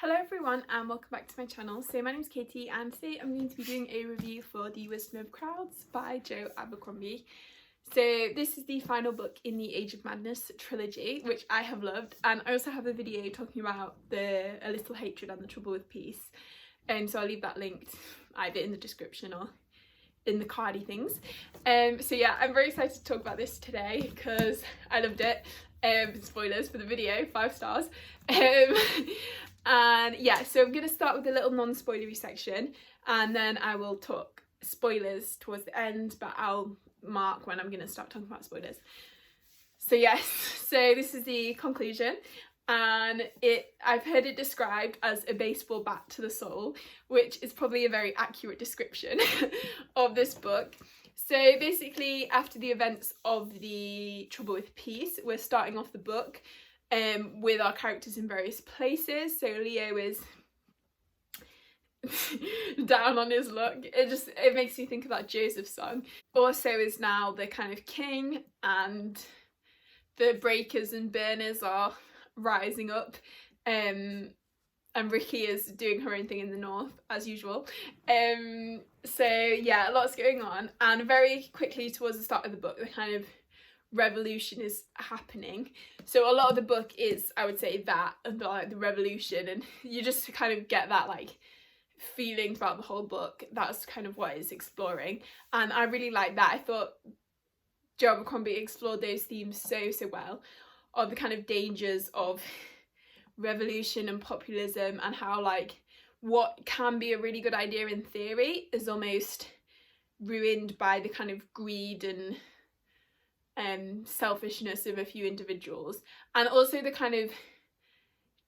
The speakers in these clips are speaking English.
Hello everyone and welcome back to my channel. So my name is Katie and today I'm going to be doing a review for The Wisdom of Crowds by Joe Abercrombie. So this is the final book in the Age of Madness trilogy, which I have loved, and I also have a video talking about A Little Hatred and the Trouble with Peace, and so I'll leave that linked either in the description or in the cardy things. So yeah, I'm very excited to talk about this today because I loved it. Spoilers for the video, 5 stars. And yeah, so I'm going to start with a little non-spoilery section and then I will talk spoilers towards the end, but I'll mark when I'm going to start talking about spoilers. So yes, so this is the conclusion, and I've heard it described as a baseball bat to the soul, which is probably a very accurate description of this book. So basically, after the events of The Trouble with Peace, we're starting off the book with our characters in various places. So Leo is down on his luck. It makes me think of that Joseph song. Orso is now the kind of king, and the breakers and burners are rising up, and Rikke is doing her own thing in the north as usual. So yeah, lots going on, and very quickly towards the start of the book the kind of revolution is happening. So a lot of the book is, I would say, that and like the revolution, and you just kind of get that like feeling throughout the whole book. That's kind of what it's exploring, and I really like that. I thought Joe Abercrombie explored those themes so well, of the kind of dangers of revolution and populism, and how like what can be a really good idea in theory is almost ruined by the kind of greed and selfishness of a few individuals, and also the kind of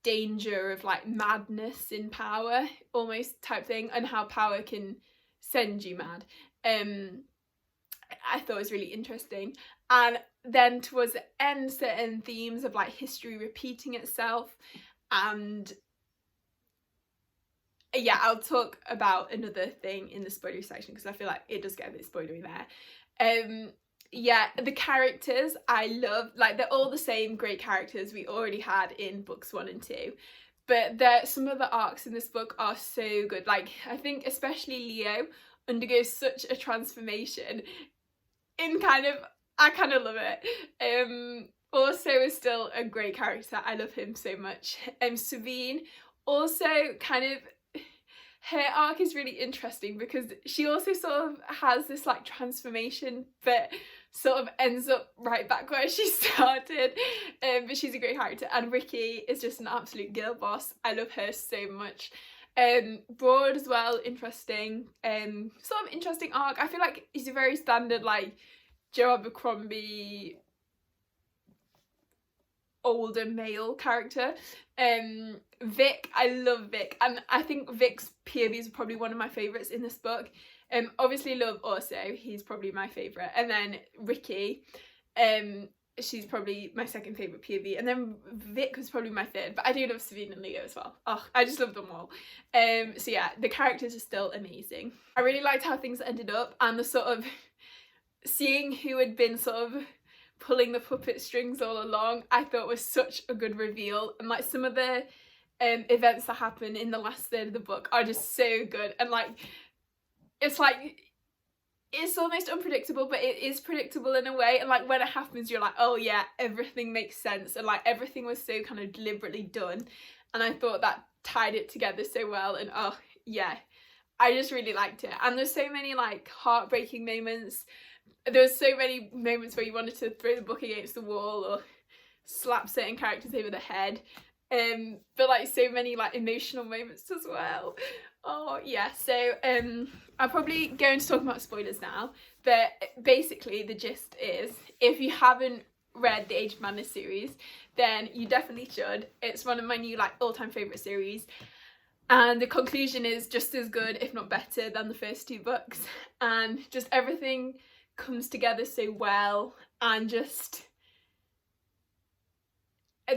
danger of like madness in power almost type thing, and how power can send you mad. I thought it was really interesting. And then towards the end, certain themes of like history repeating itself, and yeah, I'll talk about another thing in the spoilery section because I feel like it does get a bit spoilery there. Yeah, the characters I love, like they're all the same great characters we already had in books 1 and 2, but some of the arcs in this book are so good. Like I think especially Leo undergoes such a transformation in I kind of love it. Orso is still a great character, I love him so much. Savine also her arc is really interesting because she also sort of has this like transformation but sort of ends up right back where she started, but she's a great character. And Rikke is just an absolute girl boss, I love her so much. Broad as well, interesting, sort of interesting arc. I feel like he's a very standard like Joe Abercrombie older male character. Vic, I love Vic, and I think Vic's POVs are probably one of my favourites in this book. Obviously love Orso, he's probably my favourite, and then Rikke, she's probably my second favourite POV, and then Vic was probably my third, but I do love Savine and Leo as well. Oh, I just love them all. So yeah, the characters are still amazing. I really liked how things ended up, and the sort of seeing who had been sort of pulling the puppet strings all along, I thought was such a good reveal. And like some of the events that happen in the last third of the book are just so good, and like it's almost unpredictable, but it is predictable in a way, and like when it happens you're like, oh yeah, everything makes sense, and like everything was so kind of deliberately done, and I thought that tied it together so well. And oh yeah, I just really liked it. And there's so many like heartbreaking moments. There was so many moments where you wanted to throw the book against the wall or slap certain characters over the head, but like so many like emotional moments as well. Oh yeah, so I'll probably go into talking about spoilers now, but basically the gist is, if you haven't read the Age of Madness series, then you definitely should. It's one of my new like all-time favourite series, and the conclusion is just as good if not better than the first 2 books, and just everything comes together so well, and just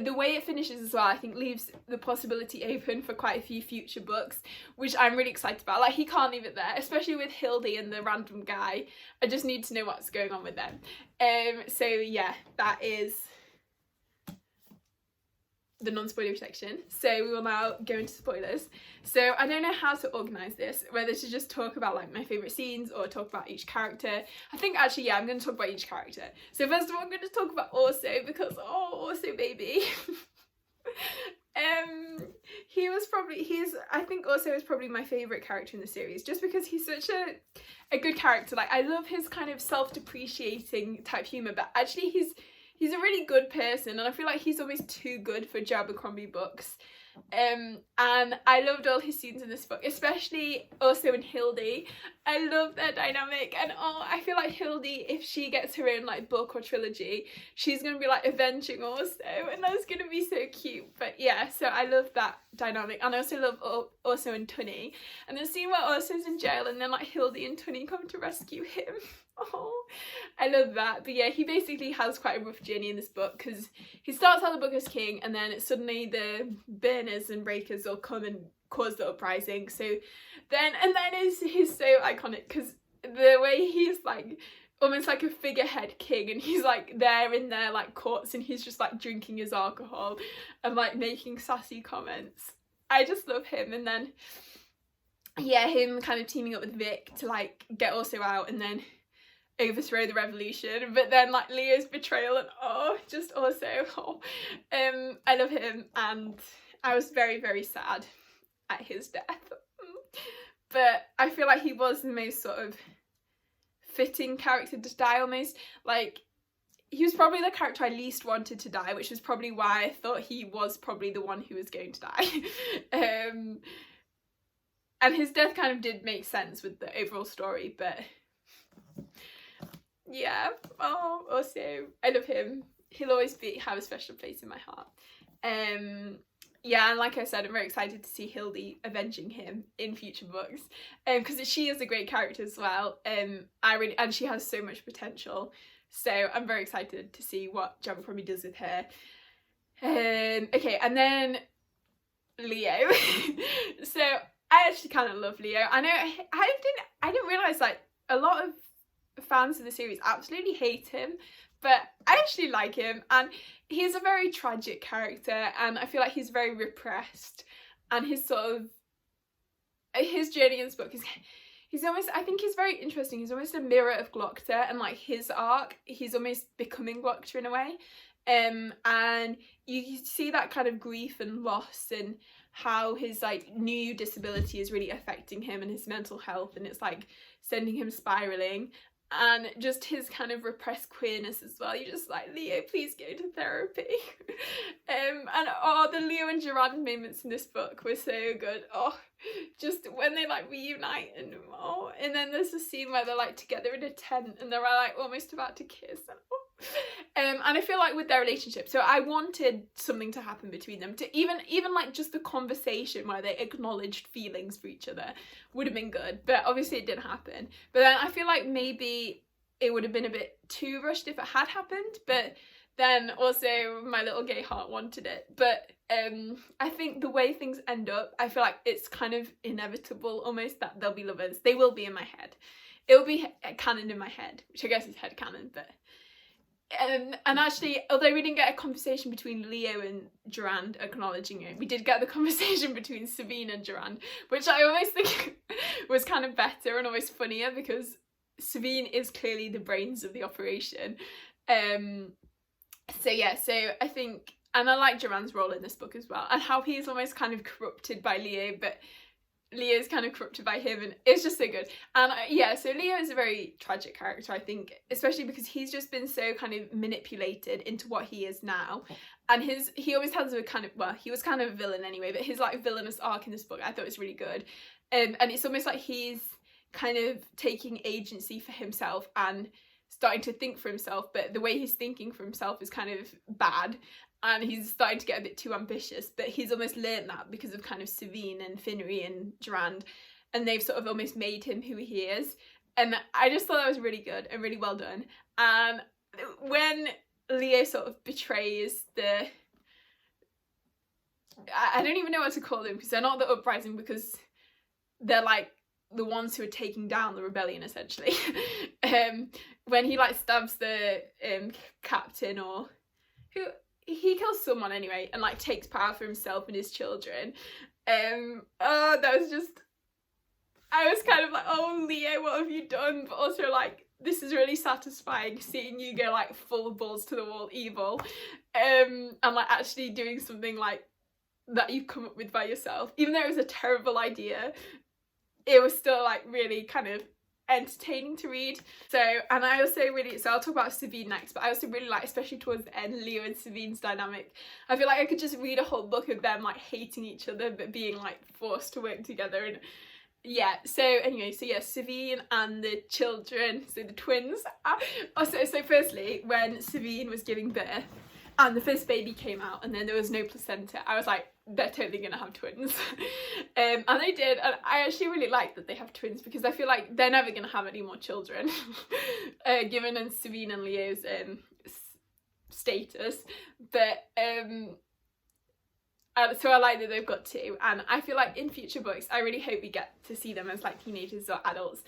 the way it finishes as well, I think leaves the possibility open for quite a few future books, which I'm really excited about. Like he can't leave it there, especially with Hildy and the random guy. I just need to know what's going on with them. So yeah, that is the non-spoiler section, so we will now go into spoilers. So I don't know how to organise this, whether to just talk about like my favourite scenes or talk about each character. I think actually, yeah, I'm going to talk about each character. So first of all, I'm going to talk about Orso, because Orso baby. I think Orso is probably my favourite character in the series, just because he's such a good character. Like, I love his kind of self-depreciating type humour, but actually he's a really good person, and I feel like he's almost too good for Joe Abercrombie books. And I loved all his scenes in this book, especially Orso and Hildy. I love their dynamic, and I feel like Hildy, if she gets her own like book or trilogy, she's gonna be like avenging Orso, and that's gonna be so cute. But yeah, so I love that dynamic, and I also love Orso and Tunny, and the scene where Orso's in jail and then like Hildy and Tunny come to rescue him. Oh, I love that. But yeah, he basically has quite a rough journey in this book, because he starts out the book as king, and then suddenly the burners and breakers will come and cause the uprising. So then he's so iconic, because the way he's like almost like a figurehead king, and he's like there in their like courts, and he's just like drinking his alcohol and like making sassy comments. I just love him. And then yeah, him kind of teaming up with Vic to like get Orso out and then overthrow the revolution, but then like Leo's betrayal, and just Orso. I love him, and I was very, very sad at his death, but I feel like he was the most sort of fitting character to die. Almost like he was probably the character I least wanted to die, which was probably why I thought he was probably the one who was going to die. And his death kind of did make sense with the overall story, but yeah, Orso, I love him. He'll always have a special place in my heart. Yeah, and like I said, I'm very excited to see Hildy avenging him in future books, because she is a great character as well. And she has so much potential, so I'm very excited to see what Joe Abercrombie does with her. Okay, and then Leo. So I actually kind of love Leo. I know I didn't realise like a lot of fans of the series absolutely hate him, but I actually like him, and he's a very tragic character, and I feel like he's very repressed, and his journey in this book is he's almost, I think he's very interesting. He's almost a mirror of Glockta, and like his arc, he's almost becoming Glockta in a way, and you see that kind of grief and loss, and how his like new disability is really affecting him and his mental health, and it's like sending him spiraling. And just his kind of repressed queerness as well. You're just like, Leo, please go to therapy. And the Leo and Durand moments in this book were so good. Just when they like reunite, and then there's a scene where they're like together in a tent and they're like almost about to kiss. And I feel like with their relationship, so I wanted something to happen between them, to even like just the conversation where they acknowledged feelings for each other would have been good, but obviously it didn't happen. But then I feel like maybe it would have been a bit too rushed if it had happened, but then also my little gay heart wanted it. But I think the way things end up, I feel like it's kind of inevitable almost that they'll be lovers. They will be in my head. It will be canon in my head, which I guess is head canon, but and actually, although we didn't get a conversation between Leo and Durand acknowledging it, we did get the conversation between Savine and Durand, which I always think was kind of better and always funnier, because Savine is clearly the brains of the operation. So yeah, so I think, and I like Durand's role in this book as well, and how he's almost kind of corrupted by Leo, but Leo's kind of corrupted by him, and it's just so good. And yeah, so Leo is a very tragic character, I think, especially because he's just been so kind of manipulated into what he is now, and he always has a kind of, well, he was kind of a villain anyway, but his like villainous arc in this book I thought was really good. And it's almost like he's kind of taking agency for himself and starting to think for himself, but the way he's thinking for himself is kind of bad, and he's starting to get a bit too ambitious, but he's almost learned that because of kind of Savine and Finnery and Durand, and they've sort of almost made him who he is. And I just thought that was really good and really well done. And when Leo sort of betrays I don't even know what to call them, because they're not the uprising, because they're like the ones who are taking down the rebellion essentially. When he like stabs the captain, or who, he kills someone anyway and like takes power for himself and his children. That was just, I was kind of like, oh Leo, what have you done? But also like, this is really satisfying seeing you go like full balls to the wall evil, and like actually doing something like that you've come up with by yourself. Even though it was a terrible idea, it was still like really kind of entertaining to read. So, and I also really, so I'll talk about Savine next, but I also really like, especially towards the end, Leo and Savine's dynamic. I feel like I could just read a whole book of them like hating each other but being like forced to work together. And yeah, so anyway, so yeah, Savine and the children, so the twins. Also, so firstly, when Savine was giving birth and the first baby came out and then there was no placenta, I was like, they're totally gonna have twins. And they did, and I actually really like that they have twins because I feel like they're never gonna have any more children, given in Savine and Leo's status. But so I like that they've got two, and I feel like in future books I really hope we get to see them as like teenagers or adults,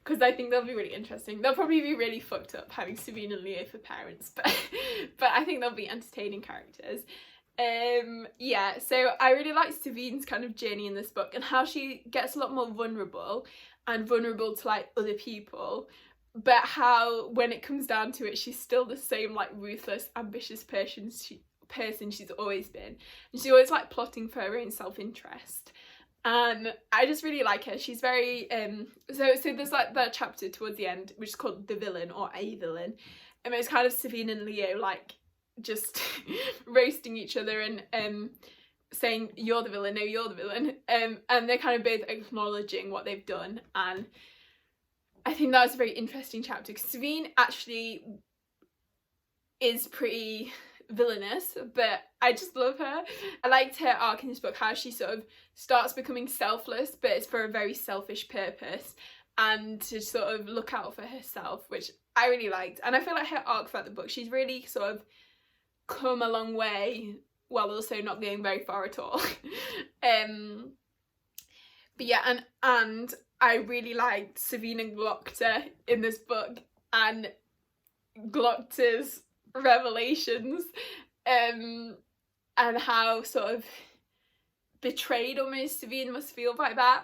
because I think they'll be really interesting. They'll probably be really fucked up having Savine and Leo for parents, but I think they'll be entertaining characters. Yeah, so I really like Savine's kind of journey in this book and how she gets a lot more vulnerable to like other people, but how when it comes down to it she's still the same like ruthless, ambitious person she's always been, and she's always like plotting for her own self-interest. And I just really like her. She's very so there's like that chapter towards the end which is called The Villain or A Villain, and it's kind of Savine and Leo like just roasting each other and saying you're the villain, no you're the villain, and they're kind of both acknowledging what they've done. And I think that was a very interesting chapter because Savine actually is pretty villainous, but I just love her. I liked her arc in this book, how she sort of starts becoming selfless, but it's for a very selfish purpose and to sort of look out for herself, which I really liked. And I feel like her arc throughout the book, she's really sort of come a long way while also not going very far at all. But yeah, and I really liked Savine and Glockta in this book, and Glockta's revelations, and how sort of betrayed almost Savine must feel by that.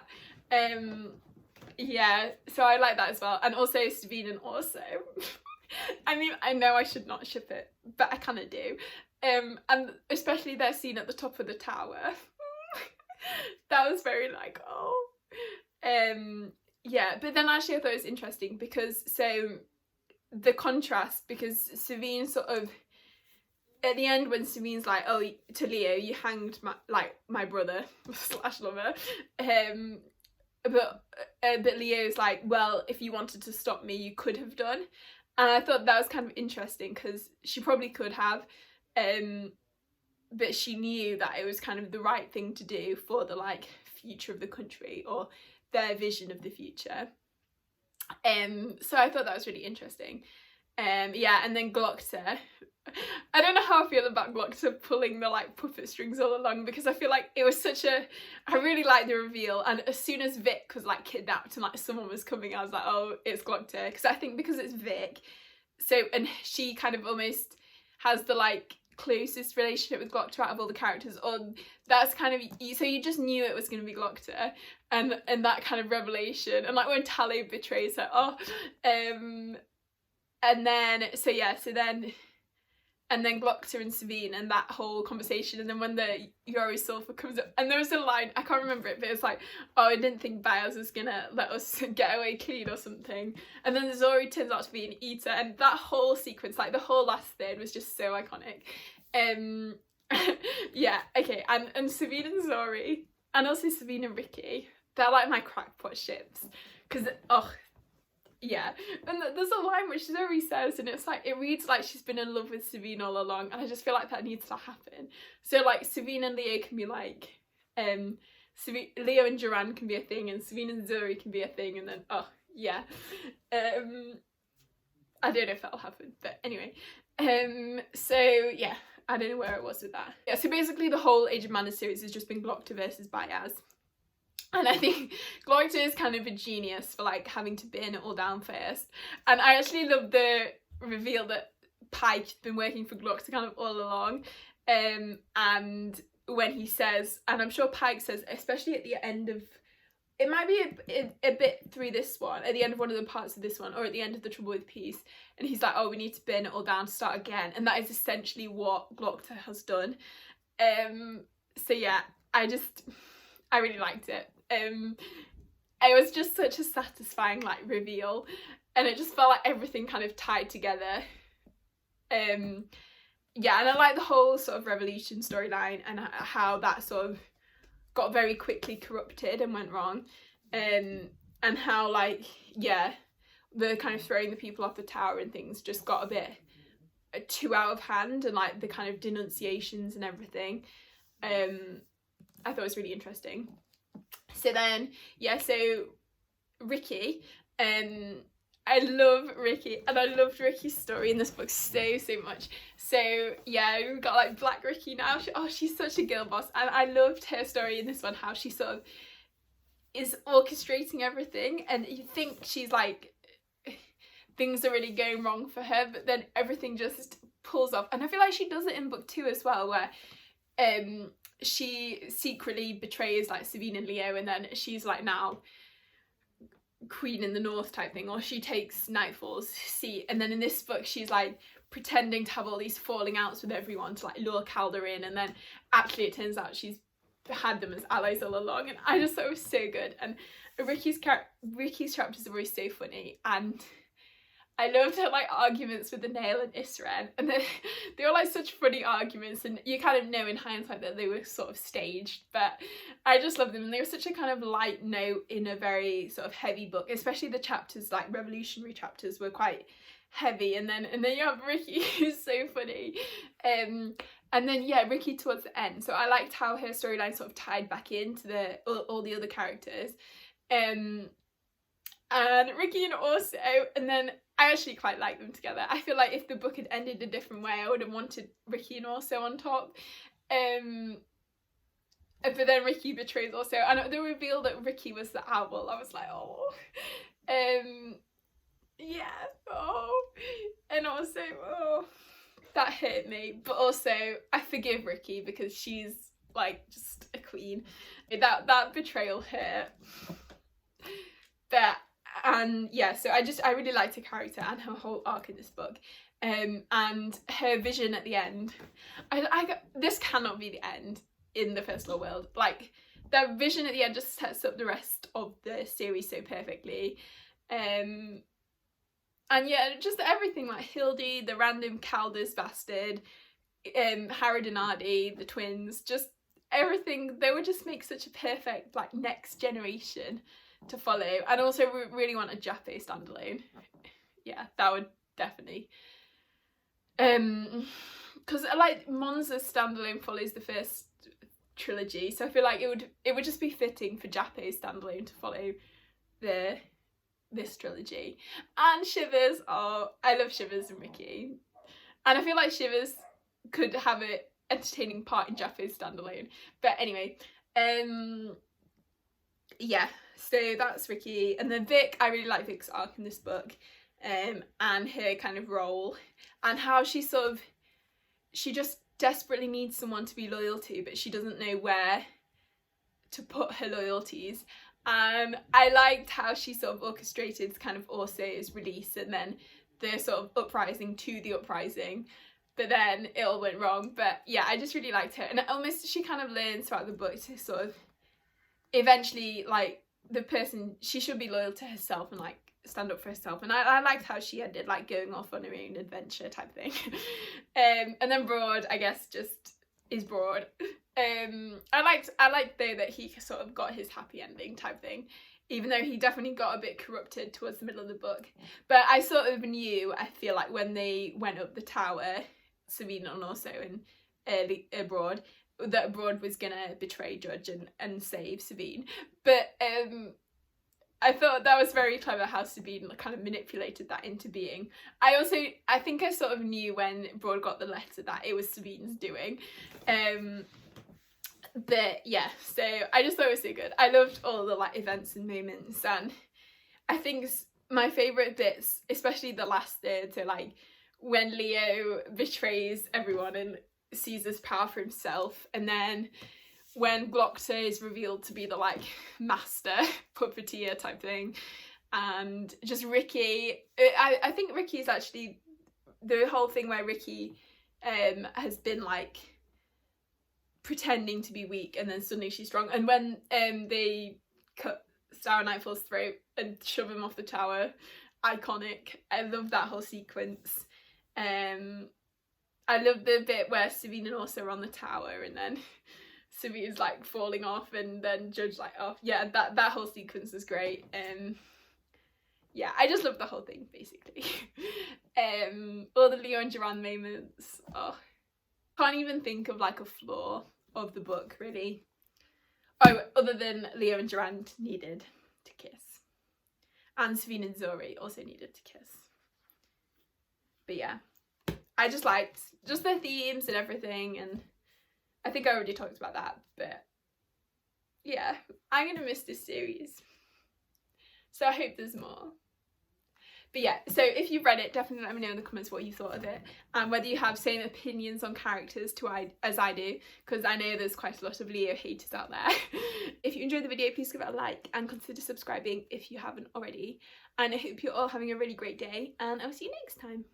Yeah, so I like that as well. And also Savine and Orso. I mean, I know I should not ship it, but I kind of do. And especially their scene at the top of the tower. That was very like, oh. Yeah, but then actually I thought it was interesting because so the contrast, because Savine sort of at the end when Savine's like, oh, to Leo, you hanged my brother / lover, but Leo's like, well, if you wanted to stop me you could have done. And I thought that was kind of interesting because she probably could have, but she knew that it was kind of the right thing to do for the like future of the country or their vision of the future. So I thought that was really interesting. Yeah, and then Glockta. I don't know how I feel about Glockta pulling the like puppet strings all along, because I feel like it was such a, I really liked the reveal, and as soon as Vic was like kidnapped and like someone was coming, I was like, oh, it's Glockta, because I think because it's Vic, so, and she kind of almost has the like closest relationship with Glockta out of all the characters, or that's kind of, so you just knew it was going to be Glockta, and that kind of revelation, and like when Tallow betrays her, and then so yeah, and then Glockta and Savine and that whole conversation, and then when the Yori sulfur comes up, and there was a line, I can't remember it, but it's like, oh, I didn't think Biles was gonna let us get away clean or something, and then Zori turns out to be an eater, and that whole sequence, like the whole last third was just so iconic. Yeah, okay, and Savine and Zori, and also Savine and Rikke, they're like my crackpot ships, because, oh, yeah, and there's a line which Zori says, and it's like, it reads like she's been in love with Savine all along, and I just feel like that needs to happen. So like Savine and Leo can be like, Leo and Duran can be a thing, and Savine and Zori can be a thing, and then, oh, yeah. I don't know if that'll happen, but anyway. So yeah, I don't know where I was with that. Yeah, so basically the whole Age of Madness series has just been Glockta versus Bayaz. And I think Glockta is kind of a genius for like having to burn it all down first. And I actually love the reveal that Pike's been working for Glockta kind of all along, and when he says, and I'm sure Pike says, especially at the end of, it might be a bit through this one, at the end of one of the parts of this one, or at the end of The Trouble with Peace, and he's like, oh, we need to burn it all down, start again, and that is essentially what Glockta has done. So yeah, I really liked it. It was just such a satisfying like reveal, and it just felt like everything kind of tied together. Yeah, and I like the whole sort of revolution storyline and how that sort of got very quickly corrupted and went wrong, and how like, yeah, the kind of throwing the people off the tower and things just got a bit too out of hand, and like the kind of denunciations and everything, I thought was really interesting. So then, yeah, so Rikke, I love Rikke, and I loved Rikke's story in this book so much. So yeah, we've got like Black Rikke now. She's such a girl boss, and I loved her story in this one, how she sort of is orchestrating everything, and you think she's like, things are really going wrong for her, but then everything just pulls off. And I feel like she does it in book 2 as well, where she secretly betrays like Savine and Leo, and then she's like now Queen in the North type thing, or she takes Nightfall's seat, and then in this book she's like pretending to have all these falling outs with everyone to like lure Calder in, and then actually it turns out she's had them as allies all along. And I just thought it was so good, and Rikke's chapters are always so funny, and I loved her like arguments with the Nail and Isren, and they were like such funny arguments, and you kind of know in hindsight that they were sort of staged, but I just love them, and they were such a kind of light note in a very sort of heavy book, especially the chapters, like revolutionary chapters, were quite heavy, and then you have Rikke, who's so funny, and then yeah, Rikke towards the end. So I liked how her storyline sort of tied back into all the other characters, and Rikke and Orso, and then I actually quite like them together. I feel like if the book had ended a different way, I would have wanted Rikke and Orso on top. But then Rikke betrays Orso, and the reveal that Rikke was the owl, I was like, oh. Yeah, oh. And also, oh, that hurt me. But also, I forgive Rikke because she's like just a queen. That betrayal hurt. But and yeah, so I really liked her character and her whole arc in this book, and her vision at the end. This cannot be the end in the First Law world. Like, that vision at the end just sets up the rest of the series so perfectly, and yeah, just everything, like Hildy, the random Calder's bastard, Harrod and Ardy, the twins, just everything. They would just make such a perfect like next generation to follow. And also we really want a Japé standalone. Yeah, that would definitely, because like Monza's standalone follows the first trilogy, so I feel like it would just be fitting for Japé's standalone to follow this trilogy. And Shivers, oh, I love Shivers and Rikke, and I feel like Shivers could have an entertaining part in Japé's standalone. But anyway, yeah, so that's Rikke. And then Vic, I really like Vic's arc in this book, and her kind of role, and how she just desperately needs someone to be loyal to, but she doesn't know where to put her loyalties. I liked how she sort of orchestrated kind of Orso's release, and then the sort of uprising to the uprising, but then it all went wrong. But yeah, I just really liked her, and almost she kind of learns throughout the book to sort of eventually, like, the person, she should be loyal to herself and like stand up for herself. And I liked how she ended, like going off on her own adventure type thing. And then Broad, I guess, just is Broad. I liked though that he sort of got his happy ending type thing, even though he definitely got a bit corrupted towards the middle of the book. But I sort of knew, I feel like, when they went up the tower, Savine and Orso and Broad, that Broad was gonna betray Judge and save Savine. But I thought that was very clever how Savine kind of manipulated that into being. I think I sort of knew when Broad got the letter that it was Savine's doing. But yeah, so I just thought it was so good. I loved all the like events and moments, and I think my favourite bits, especially the last third, so like when Leo betrays everyone and seizes power for himself, and then when Glockta is revealed to be the like master puppeteer type thing, and just Rikke. I think Rikke is actually the whole thing where Rikke has been like pretending to be weak and then suddenly she's strong, and when they cut Starry Nightfall's throat and shove him off the tower, iconic. I love that whole sequence. I love the bit where Savine and Orso are on the tower and then Savine's like falling off and then Judge like off. Yeah, that whole sequence is great. Yeah, I just love the whole thing basically. All the Leo and Joanne moments. Oh, can't even think of like a flaw of the book really. Oh, other than Leo and Joanne needed to kiss, and Savine and Zori also needed to kiss. But yeah, I just liked just the themes and everything, and I think I already talked about that, but yeah, I'm gonna miss this series, so I hope there's more. But yeah, so if you've read it, definitely let me know in the comments what you thought of it, and whether you have same opinions on characters as I do, because I know there's quite a lot of Leo haters out there. If you enjoyed the video, please give it a like and consider subscribing if you haven't already, and I hope you're all having a really great day, and I'll see you next time.